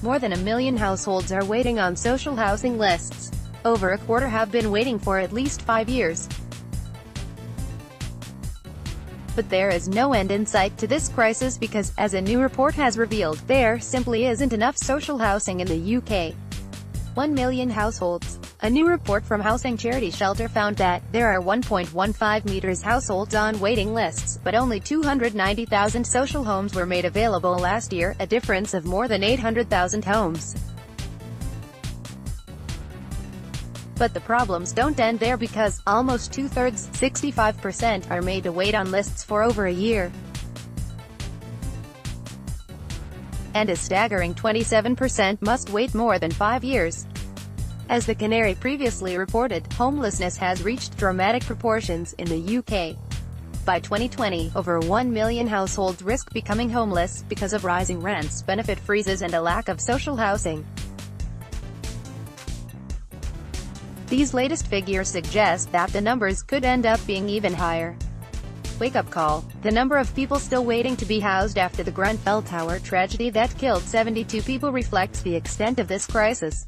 More than 1 million households are waiting on social housing lists. Over a quarter have been waiting for at least 5 years. But there is no end in sight to this crisis because, as a new report has revealed, there simply isn't enough social housing in the UK. 1 million households. A new report from housing charity Shelter found that there are 1.15 million households on waiting lists, but only 290,000 social homes were made available last year, a difference of more than 800,000 homes. But the problems don't end there because almost two-thirds, 65%, are made to wait on lists for over a year. And a staggering 27% must wait more than 5 years. As the Canary previously reported, homelessness has reached dramatic proportions in the UK. By 2020, over 1 million households risk becoming homeless because of rising rents, benefit freezes and a lack of social housing. These latest figures suggest that the numbers could end up being even higher. Wake-up call. The number of people still waiting to be housed after the Grenfell Tower tragedy that killed 72 people reflects the extent of this crisis.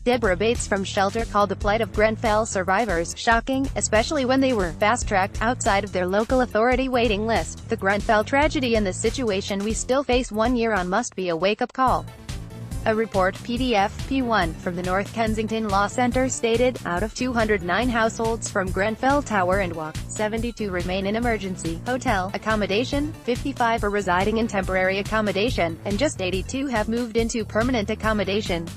Deborah Bates from Shelter called the plight of Grenfell survivors shocking, especially when they were fast-tracked outside of their local authority waiting list. The Grenfell tragedy and the situation we still face 1 year on must be a wake-up call. A report, PDF, P1, from the North Kensington Law Centre stated, out of 209 households from Grenfell Tower and Walk, 72 remain in emergency hotel accommodation, 55 are residing in temporary accommodation, and just 82 have moved into permanent accommodation.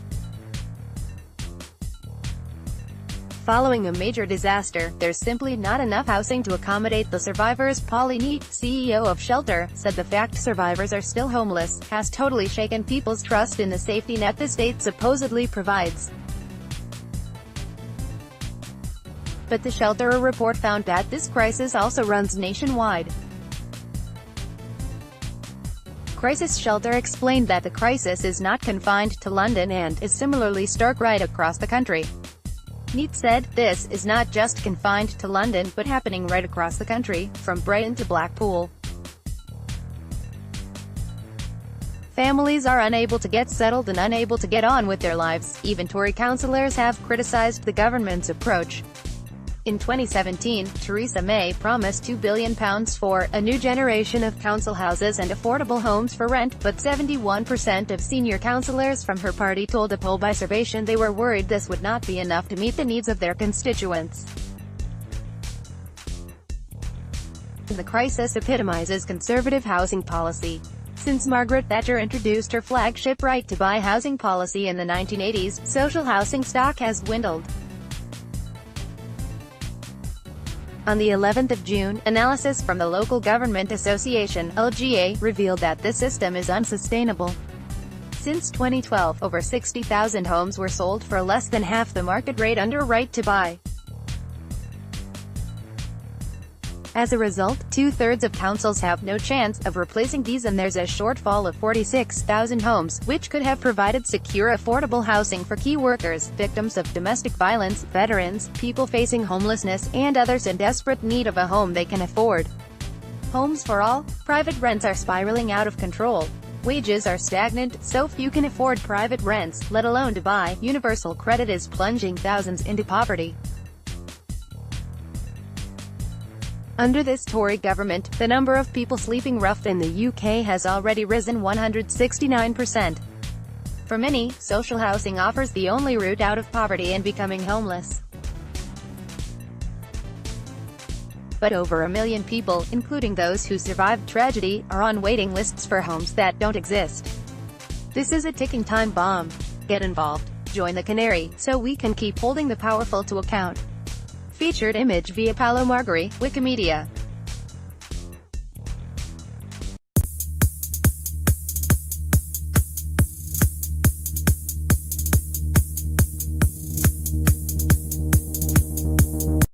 Following a major disaster, there's simply not enough housing to accommodate the survivors. Polly Neat, CEO of Shelter, said the fact survivors are still homeless has totally shaken people's trust in the safety net the state supposedly provides. But the Shelter report found that this crisis also runs nationwide. Crisis Shelter explained that the crisis is not confined to London and is similarly stark right across the country. Neat said, "This is not just confined to London, but happening right across the country, from Brighton to Blackpool. Families are unable to get settled and unable to get on with their lives." Even Tory councillors have criticised the government's approach. In 2017, Theresa May promised £2 billion for a new generation of council houses and affordable homes for rent, but 71% of senior councillors from her party told a poll by Survation they were worried this would not be enough to meet the needs of their constituents. The crisis epitomises Conservative housing policy. Since Margaret Thatcher introduced her flagship right-to-buy housing policy in the 1980s, social housing stock has dwindled. On the 11th of June, analysis from the Local Government Association (LGA) revealed that this system is unsustainable. Since 2012, over 60,000 homes were sold for less than half the market rate under right to buy. As a result, two-thirds of councils have no chance of replacing these, and there's a shortfall of 46,000 homes, which could have provided secure affordable housing for key workers, victims of domestic violence, veterans, people facing homelessness, and others in desperate need of a home they can afford. Homes for all? Private rents are spiraling out of control. Wages are stagnant, so few can afford private rents, let alone to buy. Universal credit is plunging thousands into poverty. Under this Tory government, the number of people sleeping rough in the UK has already risen 169%. For many, social housing offers the only route out of poverty and becoming homeless. But over 1 million people, including those who survived tragedy, are on waiting lists for homes that don't exist. This is a ticking time bomb. Get involved. Join the Canary, so we can keep holding the powerful to account. Featured image via Paolo Margari, Wikimedia.